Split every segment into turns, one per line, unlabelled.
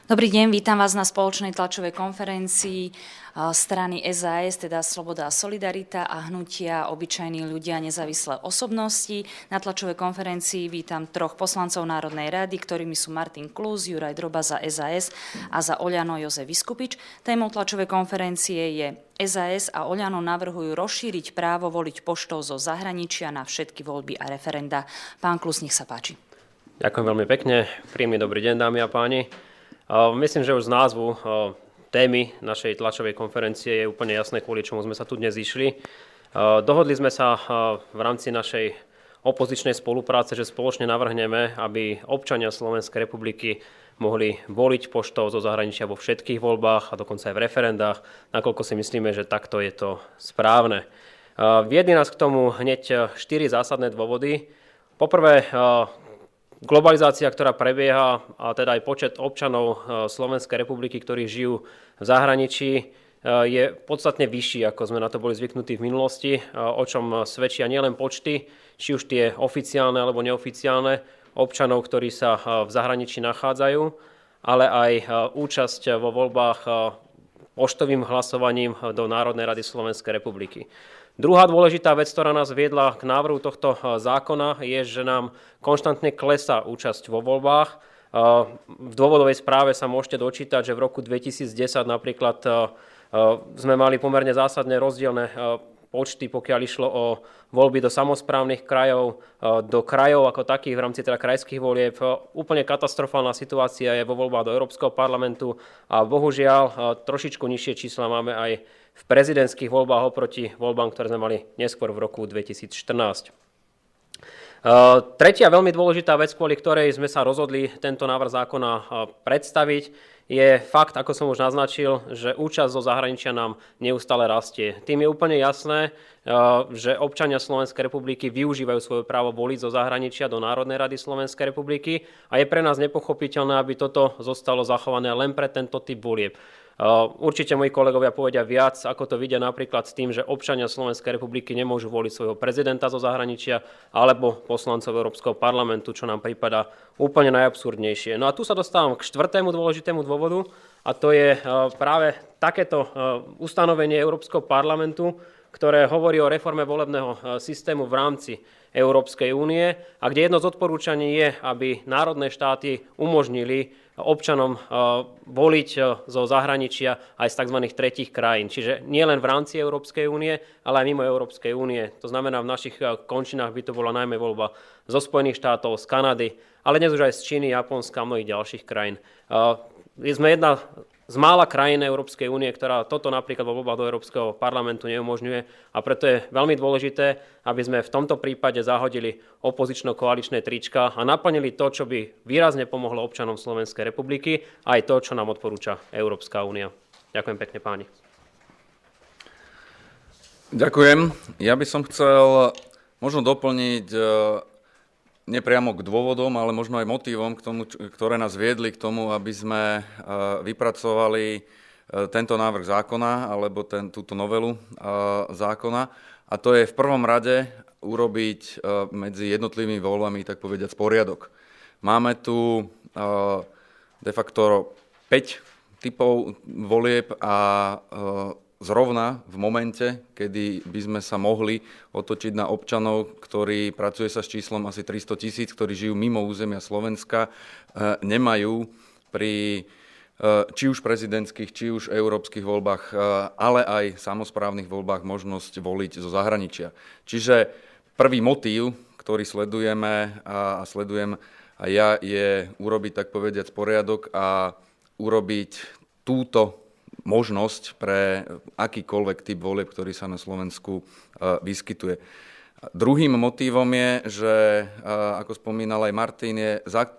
Dobrý deň, vítam vás na spoločnej tlačovej konferencii strany SAS, teda Sloboda a Solidarita a hnutia Obyčajní ľudia a nezávislé osobnosti. Na tlačovej konferencii vítam troch poslancov Národnej rady, ktorými sú Martin Klus, Juraj Droba za SAS a za Oľano Jozef Viskupič. Témou tlačovej konferencie je SAS a Oľano navrhujú rozšíriť právo voliť poštou zo zahraničia na všetky voľby a referenda. Pán Klus, nech sa páči.
Ďakujem veľmi pekne. Príjemný dobrý deň, dámy a páni. Myslím, že už z názvu témy našej tlačovej konferencie je úplne jasné, kvôli čomu sme sa tu dnes zišli. Dohodli sme sa v rámci našej opozičnej spolupráce, že spoločne navrhneme, aby občania Slovenskej republiky mohli voliť poštou zo zahraničia vo všetkých voľbách a dokonca aj v referendách, nakoľko si myslíme, že takto je to správne. Viedli nás k tomu hneď 4 zásadné dôvody. Poprvé, globalizácia, ktorá prebieha, a teda aj počet občanov Slovenskej republiky, ktorí žijú v zahraničí, je podstatne vyšší, ako sme na to boli zvyknutí v minulosti, o čom svedčia nielen počty, či už tie oficiálne alebo neoficiálne občanov, ktorí sa v zahraničí nachádzajú, ale aj účasť vo voľbách poštovým hlasovaním do Národnej rady Slovenskej republiky. Druhá dôležitá vec, ktorá nás viedla k návrhu tohto zákona, je, že nám konštantne klesá účasť vo voľbách. V dôvodovej správe sa môžete dočítať, že v roku 2010 napríklad sme mali pomerne zásadne rozdielne počty, pokiaľ išlo o voľby do samosprávnych krajov, do krajov ako takých v rámci teda krajských volieb. Úplne katastrofálna situácia je vo voľbách do Európskeho parlamentu a bohužiaľ trošičku nižšie čísla máme aj v prezidentských voľbách oproti voľbám, ktoré sme mali neskôr v roku 2014. Tretia veľmi dôležitá vec, kvôli ktorej sme sa rozhodli tento návrh zákona predstaviť, je fakt, ako som už naznačil, že účasť zo zahraničia nám neustále rastie. Tým je úplne jasné, že občania Slovenskej republiky využívajú svoje právo voliť zo zahraničia do Národnej rady Slovenskej republiky a je pre nás nepochopiteľné, aby toto zostalo zachované len pre tento typ volieb. Určite moji kolegovia povedia viac, ako to vidia napríklad s tým, že občania Slovenskej republiky nemôžu voliť svojho prezidenta zo zahraničia alebo poslancov Európskeho parlamentu, čo nám prípada úplne najabsurdnejšie. No a tu sa dostávam k štvrtému dôležitému dôvodu, a to je práve takéto ustanovenie Európskeho parlamentu, ktoré hovorí o reforme volebného systému v rámci Európskej únie a kde jedno z odporúčaní je, aby národné štáty umožnili občanom voliť zo zahraničia aj z tzv. Tretích krajín. Čiže nie len v rámci Európskej únie, ale aj mimo Európskej únie. To znamená, v našich končinách by to bola najmä voľba zo Spojených štátov, z Kanady, ale dnes už aj z Číny, Japonska a mnohých ďalších krajín. Sme jedna z mála krajín Európskej únie, ktorá toto napríklad vo voľbách do Európskeho parlamentu neumožňuje a preto je veľmi dôležité, aby sme v tomto prípade zahodili opozično-koaličné trička a naplnili to, čo by výrazne pomohlo občanom Slovenskej republiky, aj to, čo nám odporúča Európska únia. Ďakujem pekne, páni.
Ďakujem. Ja by som chcel možno doplniť nepriamo k dôvodom, ale možno aj motívom, k tomu, ktoré nás viedli k tomu, aby sme vypracovali tento návrh zákona alebo túto novelu zákona. A to je v prvom rade urobiť medzi jednotlivými voľbami, tak povediať, poriadok. Máme tu de facto 5 typov volieb a zrovna v momente, kedy by sme sa mohli otočiť na občanov, ktorí pracuje sa s číslom asi 300 000, ktorí žijú mimo územia Slovenska, nemajú pri či už prezidentských, či už európskych voľbách, ale aj samosprávnych voľbách možnosť voliť zo zahraničia. Čiže prvý motív, ktorý sledujeme a sledujem aj ja, je urobiť, tak povediac, poriadok a urobiť túto možnosť pre akýkoľvek typ volieb, ktorý sa na Slovensku vyskytuje. Druhým motívom je, že, ako spomínal aj Martin, je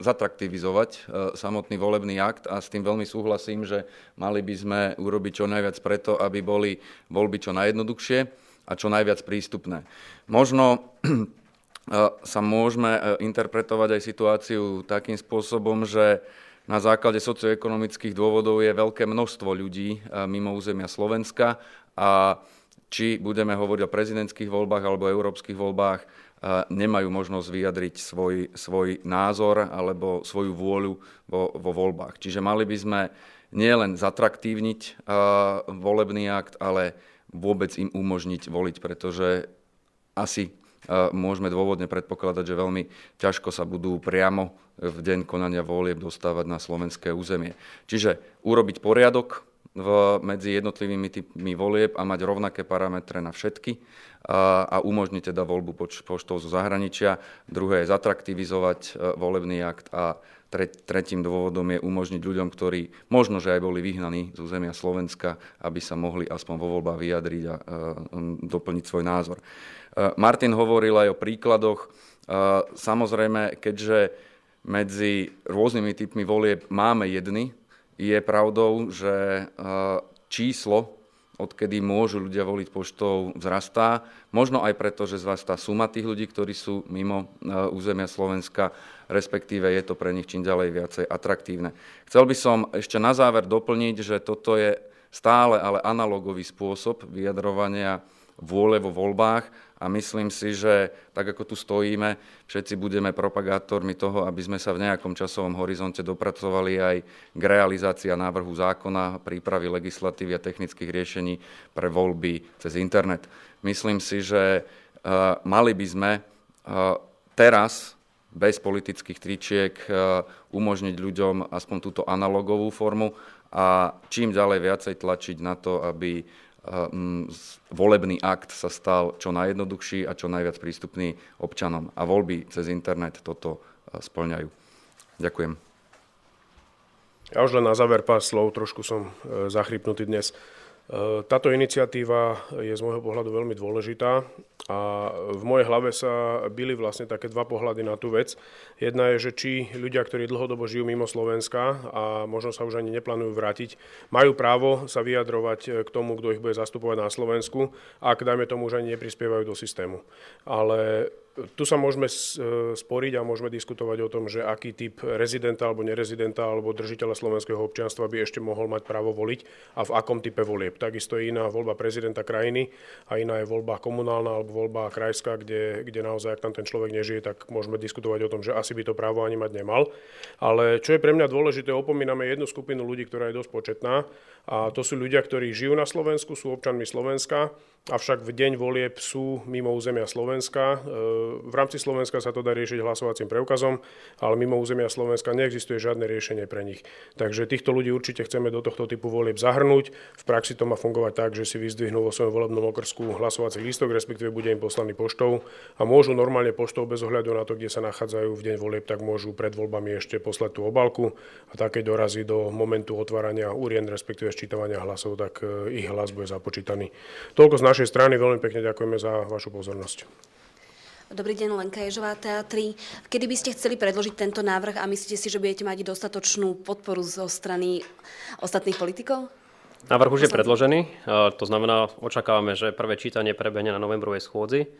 zatraktivizovať samotný volebný akt a s tým veľmi súhlasím, že mali by sme urobiť čo najviac preto, aby boli voľby čo najjednoduchšie a čo najviac prístupné. Možno sa môžeme interpretovať aj situáciu takým spôsobom, že na základe socioekonomických dôvodov je veľké množstvo ľudí mimo územia Slovenska a či budeme hovoriť o prezidentských voľbách alebo európskych voľbách, nemajú možnosť vyjadriť svoj názor alebo svoju vôľu vo voľbách. Čiže mali by sme nielen zatraktívniť volebný akt, ale vôbec im umožniť voliť, pretože asi môžeme dôvodne predpokladať, že veľmi ťažko sa budú priamo v deň konania volieb dostávať na slovenské územie. Čiže urobiť poriadok medzi jednotlivými typmi volieb a mať rovnaké parametre na všetky a umožniť teda voľbu poštou zo zahraničia. Druhé je zatraktivizovať volebný akt a tretím dôvodom je umožniť ľuďom, ktorí možno, že aj boli vyhnaní z územia Slovenska, aby sa mohli aspoň vo voľbách vyjadriť a doplniť svoj názor. Martin hovoril aj o príkladoch. Samozrejme, keďže medzi rôznymi typmi volieb máme jedny, je pravdou, že číslo, odkedy môžu ľudia voliť poštou, vzrastá. Možno aj preto, že vzrastá suma tých ľudí, ktorí sú mimo územia Slovenska, respektíve je to pre nich čím ďalej viacej atraktívne. Chcel by som ešte na záver doplniť, že toto je stále ale analogový spôsob vyjadrovania vôle vo voľbách a myslím si, že tak ako tu stojíme, všetci budeme propagátormi toho, aby sme sa v nejakom časovom horizonte dopracovali aj k realizácii návrhu zákona, prípravy legislatívy a technických riešení pre voľby cez internet. Myslím si, že mali by sme teraz bez politických tričiek umožniť ľuďom aspoň túto analogovú formu a čím ďalej viacej tlačiť na to, aby volebný akt sa stal čo najjednoduchší a čo najviac prístupný občanom. A voľby cez internet toto spĺňajú. Ďakujem.
Ja už len na záver pár slov, trošku som zachrypnutý dnes. Táto iniciatíva je z môjho pohľadu veľmi dôležitá a v mojej hlave sa bili vlastne také dva pohľady na tú vec. Jedna je, že či ľudia, ktorí dlhodobo žijú mimo Slovenska a možno sa už ani neplánujú vrátiť, majú právo sa vyjadrovať k tomu, kto ich bude zastupovať na Slovensku, ak dajme tomu už ani neprispievajú do systému. Ale tu sa môžeme sporiť a môžeme diskutovať o tom, že aký typ rezidenta alebo nerezidenta alebo držiteľa slovenského občianstva by ešte mohol mať právo voliť a v akom type volieb. Takisto je iná voľba prezidenta krajiny a iná je voľba komunálna alebo voľba krajská, kde naozaj, ak tam ten človek nežije, tak môžeme diskutovať o tom, že asi by to právo ani mať nemal. Ale čo je pre mňa dôležité, opomíname jednu skupinu ľudí, ktorá je dosť početná a to sú ľudia, ktorí žijú na Slovensku, sú občanmi Slovenska, avšak v deň volieb sú mimo územia Slovenska. V rámci Slovenska sa to dá riešiť hlasovacím preukazom, ale mimo územia Slovenska neexistuje žiadne riešenie pre nich. Takže týchto ľudí určite chceme do tohto typu volieb zahrnúť. V praxi to má fungovať tak, že si vyzdvihnú vo svojom volebnom okrsku hlasovací lístok, respektíve bude im poslaný poštou a môžu normálne poštou bez ohľadu na to, kde sa nachádzajú v deň volieb, tak môžu pred voľbami ešte poslať tú obálku a tak keď dorazí do momentu otvárania urien, respektíve sčítavania hlasov, tak ich hlas bude započítaný. Toľko z našej strany, veľmi pekne ďakujeme za vašu pozornosť.
Dobrý deň, Lenka Ježová, Teatry. Kedy by ste chceli predložiť tento návrh a myslíte si, že budete mať dostatočnú podporu zo strany ostatných politikov?
Návrh už je predložený, to znamená, očakávame, že prvé čítanie prebehne na novembrovej schôdzi.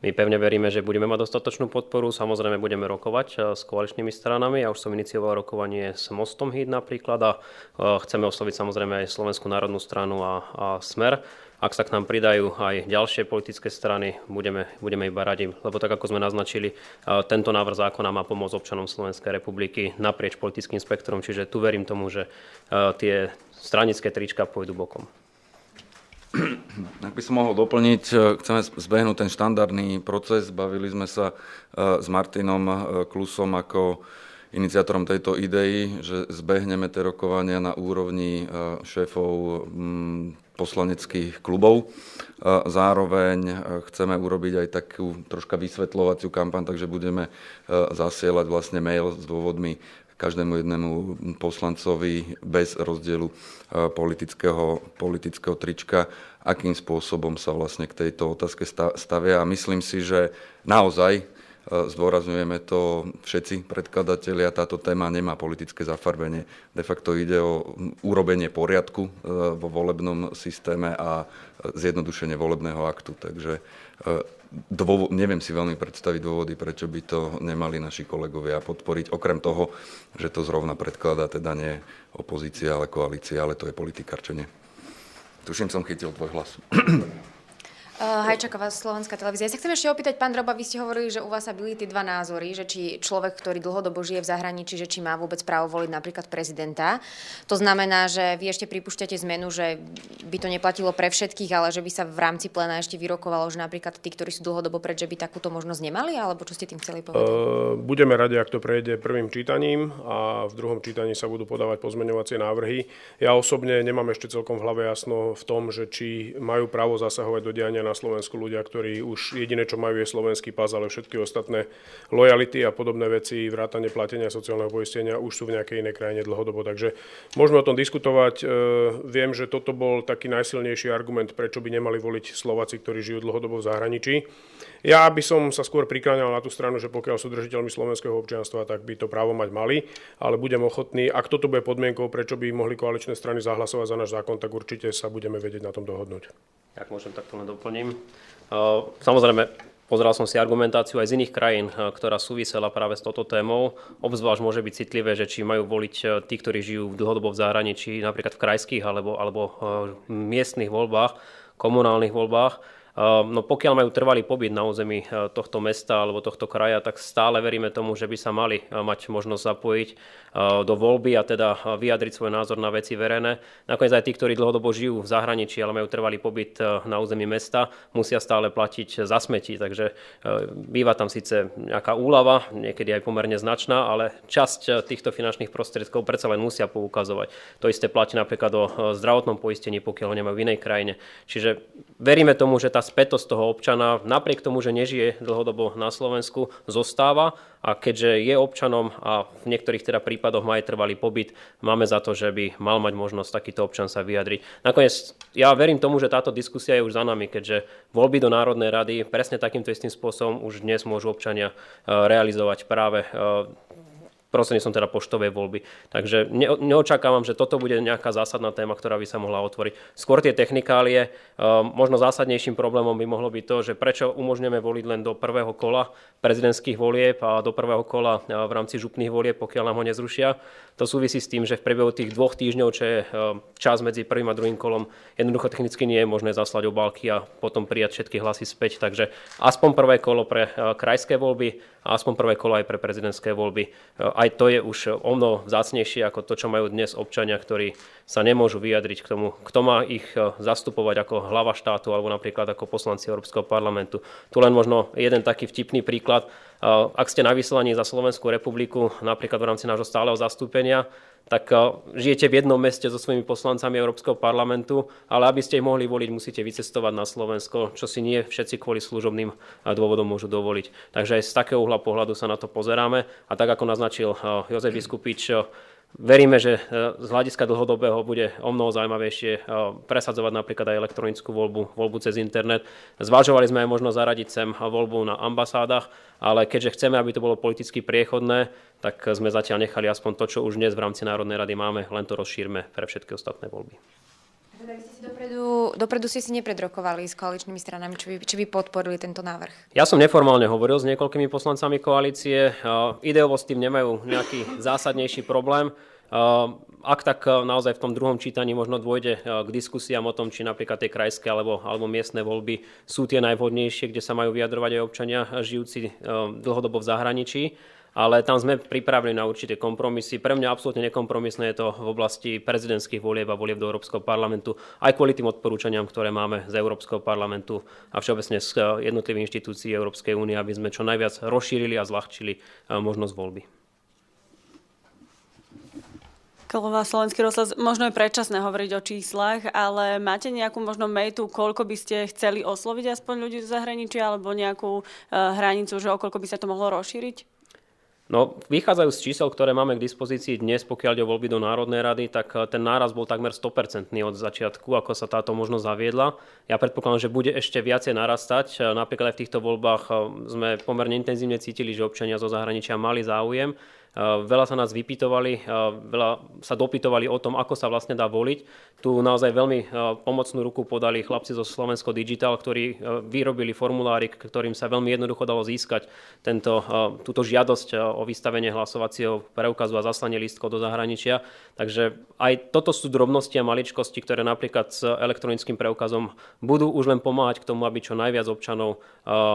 My pevne veríme, že budeme mať dostatočnú podporu, samozrejme budeme rokovať s koaličnými stranami. Ja už som inicioval rokovanie s Mostom Híd napríklad a chceme osloviť samozrejme aj Slovenskú národnú stranu a Smer. Ak sa k nám pridajú aj ďalšie politické strany, budeme iba radi, lebo tak ako sme naznačili, tento návrh zákona má pomôcť občanom Slovenskej republiky naprieč politickým spektrom, čiže tu verím tomu, že tie stranické trička pôjdu bokom.
Ak by som mohol doplniť, chceme zbehnúť ten štandardný proces. Bavili sme sa s Martinom Klusom ako iniciátorom tejto idei, že zbehneme tie rokovania na úrovni šéfov poslaneckých klubov. Zároveň chceme urobiť aj takú troška vysvetľovaciu kampaň, takže budeme zasielať vlastne mail s dôvodmi každému jednému poslancovi bez rozdielu politického trička, akým spôsobom sa vlastne k tejto otázke stavia. A myslím si, že naozaj zdôrazňujeme to všetci predkladatelia, táto téma nemá politické zafarbenie. De facto ide o urobenie poriadku vo volebnom systéme a zjednodušenie volebného aktu. Takže neviem si veľmi predstaviť dôvody, prečo by to nemali naši kolegovia podporiť. Okrem toho, že to zrovna predkladá teda nie opozícia, ale koalícia, ale to je politikárčenie. Tuším, som chytil tvoj hlas.
Hajčaková, Slovenská televízia. Ja sa chcem ešte opýtať, pán Droba, vy ste hovorili, že u vás sa byli tie dva názory, že či človek, ktorý dlhodobo žije v zahraničí, že či má vôbec právo voliť napríklad prezidenta. To znamená, že vy ešte pripúšťate zmenu, že by to neplatilo pre všetkých, ale že by sa v rámci pléna ešte vyrokovalo, že napríklad tí, ktorí sú dlhodobo preč, že by takúto možnosť nemali, alebo čo ste tým chceli povedať?
Budeme radi, ak to prejde prvým čítaním a v druhom čítaní sa budú podávať pozmeňovacie návrhy. Ja osobne nemám ešte celkom v hlave jasno v tom, že či majú právo zasahovať do diania na Slovensku ľudia, ktorí už jediné, čo majú, je slovenský pas, ale všetky ostatné lojality a podobné veci, vrátane platenia sociálneho poistenia už sú v nejakej inej krajine dlhodobo. Takže môžeme o tom diskutovať. Viem, že toto bol taký najsilnejší argument, prečo by nemali voliť Slováci, ktorí žijú dlhodobo v zahraničí. Ja by som sa skôr prikláňal na tú stranu, že pokiaľ sú držiteľmi slovenského občianstva, tak by to právo mať mali, ale budem ochotný, ak toto bude podmienkou, prečo by mohli koaličné strany zahlasovať za náš zákon, tak určite sa budeme vedieť na tom dohodnúť.
Ak môžem, tak to len doplním. Samozrejme, pozeral som si argumentáciu aj z iných krajín, ktorá súvisela práve s touto témou. Obzvlášť môže byť citlivé, že či majú voliť tí, ktorí žijú dlhodobo v zahraničí, napríklad v krajských alebo miestnych voľbách, komunálnych voľbách. No pokiaľ majú trvalý pobyt na území tohto mesta alebo tohto kraja, tak stále veríme tomu, že by sa mali mať možnosť zapojiť do voľby a teda vyjadriť svoj názor na veci verejné. Nakoniec aj tí, ktorí dlhodobo žijú v zahraničí, ale majú trvalý pobyt na území mesta, musia stále platiť za smeti. Takže býva tam síce nejaká úľava, niekedy aj pomerne značná, ale časť týchto finančných prostriedkov predsa len musia poukazovať. To isté platí napríklad o zdravotnom poistení, pokiaľ ho nemajú v inej krajine. Čiže veríme tomu, že tá spätosť toho občana, napriek tomu, že nežije dlhodobo na Slovensku, zostáva a keďže je občanom a v niektorých teda prípadoch má aj trvalý pobyt, máme za to, že by mal mať možnosť takýto občan sa vyjadriť. Nakoniec ja verím tomu, že táto diskusia je už za nami, keďže voľby do Národnej rady presne takýmto istým spôsobom už dnes môžu občania realizovať práve prostredníctvom teda poštovej voľby. Takže neočakávam, že toto bude nejaká zásadná téma, ktorá by sa mohla otvoriť. Skôr tie technikálie, možno zásadnejším problémom by mohlo byť to, že prečo umožňujeme voliť len do prvého kola prezidentských volieb a do prvého kola v rámci župných volieb, pokiaľ nám ho nezrušia. To súvisí s tým, že v priebehu tých 2 týždňov, čo je čas medzi prvým a druhým kolom, jednoducho technicky nie je možné zaslať obálky a potom prijať všetky hlasy späť. Takže aspoň prvé kolo pre krajské voľby a aspoň prvé kolo aj pre prezidentské voľby. Aj to je už omnoho vzácnejšie ako to, čo majú dnes občania, ktorí sa nemôžu vyjadriť k tomu, kto má ich zastupovať ako hlava štátu alebo napríklad ako poslanci Európskeho parlamentu. Tu len možno jeden taký vtipný príklad. Ak ste na vyslaní za Slovenskú republiku, napríklad v rámci nášho stáleho zastúpenia, tak žijete v jednom meste so svojimi poslancami Európskeho parlamentu, ale aby ste ich mohli voliť, musíte vycestovať na Slovensko, čo si nie všetci kvôli služobným dôvodom môžu dovoliť. Takže aj z takého uhla pohľadu sa na to pozeráme a tak ako naznačil Jozef Biskupič, veríme, že z hľadiska dlhodobého bude omnoho zaujímavejšie presadzovať napríklad aj elektronickú voľbu cez internet. Zvažovali sme aj možno zaradiť sem voľbu na ambasádach, ale keďže chceme, aby to bolo politicky priechodné, tak sme zatiaľ nechali aspoň to, čo už dnes v rámci Národnej rady máme, len to rozšírme pre všetky ostatné voľby.
Teda vy ste si dopredu ste si nepredrokovali s koaličnými stranami, či by podporili tento návrh?
Ja som neformálne hovoril s niekoľkými poslancami koalície. Ideovo s tým nemajú nejaký zásadnejší problém. Ak tak naozaj v tom druhom čítaní možno dôjde k diskusiám o tom, či napríklad tie krajské alebo miestne voľby sú tie najvhodnejšie, kde sa majú vyjadrovať aj občania žijúci dlhodobo v zahraničí. Ale tam sme pripravili na určité kompromisy. Pre mňa absolútne nekompromisné je to v oblasti prezidentských volieb a volieb do Európskeho parlamentu, aj kvôli tým odporúčaniam, ktoré máme z Európskeho parlamentu a všeobecne z jednotlivých inštitúcií Európskej únie, aby sme čo najviac rozšírili a zľahčili možnosť voľby.
Kolová, Slovenský rozhlas, možno je predčasné hovoriť o číslach, ale máte nejakú možno mejtu, koľko by ste chceli osloviť aspoň ľudí zo zahraničia, alebo nejakú hranicu, že o koľko by sa to mohlo rozšíriť?
No, vychádzajú z čísel, ktoré máme k dispozícii dnes, pokiaľ ide o voľby do Národnej rady, tak ten náraz bol takmer 100% od začiatku, ako sa táto možnosť zaviedla. Ja predpokladám, že bude ešte viacej narastať. Napríklad aj v týchto voľbách sme pomerne intenzívne cítili, že občania zo zahraničia mali záujem. Veľa sa nás vypytovali, veľa sa dopytovali o tom, ako sa vlastne dá voliť. Tu naozaj veľmi pomocnú ruku podali chlapci zo Slovensko Digital, ktorí vyrobili formulárik, ktorým sa veľmi jednoducho dalo získať túto žiadosť o vystavenie hlasovacieho preukazu a zaslanie lístkov do zahraničia. Takže aj toto sú drobnosti a maličkosti, ktoré napríklad s elektronickým preukazom budú už len pomáhať k tomu, aby čo najviac občanov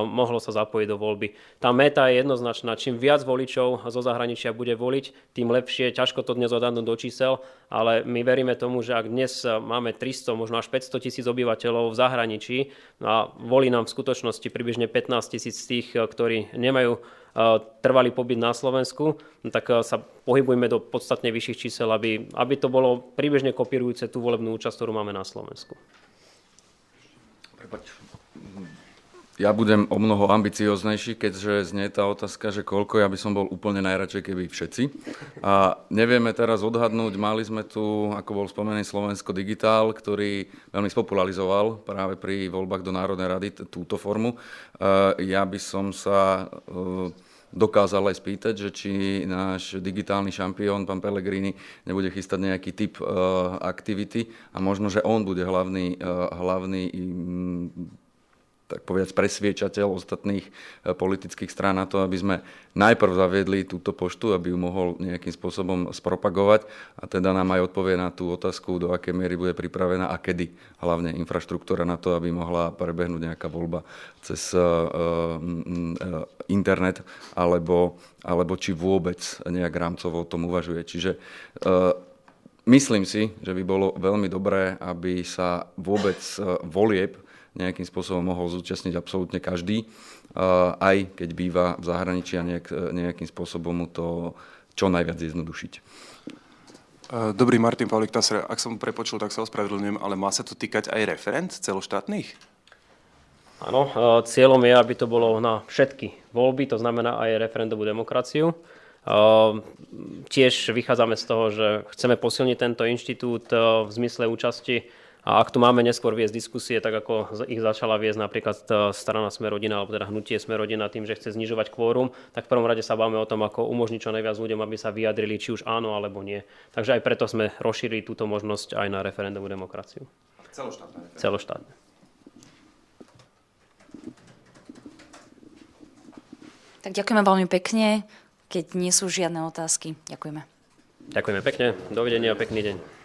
mohlo sa zapojiť do voľby. Tá meta je jednoznačná. Čím viac voličov zo zahraničia bude voliť, tým lepšie. Ťažko to dnes odhadnúť do čísel, ale my veríme tomu, že ak dnes máme 300, možno až 500 tisíc obyvateľov v zahraničí a volí nám v skutočnosti približne 15 tisíc z tých, ktorí nemajú trvalý pobyt na Slovensku, tak sa pohybujeme do podstatne vyšších čísel, aby to bolo približne kopírujúce tú volebnú účasť, ktorú máme na Slovensku.
Ja budem o mnoho ambicioznejší, keďže znie tá otázka, že koľko, ja by som bol úplne najradšej, keby všetci. A nevieme teraz odhadnúť, mali sme tu, ako bol spomený, Slovensko Digitál, ktorý veľmi spopularizoval práve pri voľbách do Národnej rady túto formu. Ja by som sa dokázal aj spýtať, že či náš digitálny šampión, pán Pellegrini, nebude chystať nejaký typ aktivity a možno, že on bude hlavný tak povedať presviečateľ ostatných politických strán na to, aby sme najprv zaviedli túto poštu, aby ju mohol nejakým spôsobom spropagovať a teda nám aj odpovie na tú otázku, do akej miery bude pripravená a kedy hlavne infraštruktúra na to, aby mohla prebehnúť nejaká voľba cez internet alebo či vôbec nejak rámcovo o tom uvažuje. Čiže myslím si, že by bolo veľmi dobré, aby sa vôbec volieb nejakým spôsobom mohol zúčastniť absolútne každý, aj keď býva v zahraničí a nejakým spôsobom mu to čo najviac zjednodušiť.
Dobrý, Martin Pavlik Taser, ak som prepočul, tak sa ospravedlňujem, ale má sa to týkať aj referend celoštátnych?
Áno, cieľom je, aby to bolo na všetky voľby, to znamená aj referendovú demokraciu. Tiež vychádzame z toho, že chceme posilniť tento inštitút v zmysle účasti. A ak tu máme neskôr viesť diskusie, tak ako ich začala viesť napríklad strana Sme rodina, alebo teda hnutie Sme rodina tým, že chce znižovať kvórum, tak v prvom rade sa bavíme o tom, ako umožniť čo najviac ľuďom, aby sa vyjadrili, či už áno alebo nie. Takže aj preto sme rozšírili túto možnosť aj na referendovú demokraciu.
Celoštátne.
Celoštátne.
Tak ďakujeme veľmi pekne. Keď nie sú žiadne otázky, ďakujeme.
Ďakujeme pekne. Dovidenia a pekný deň.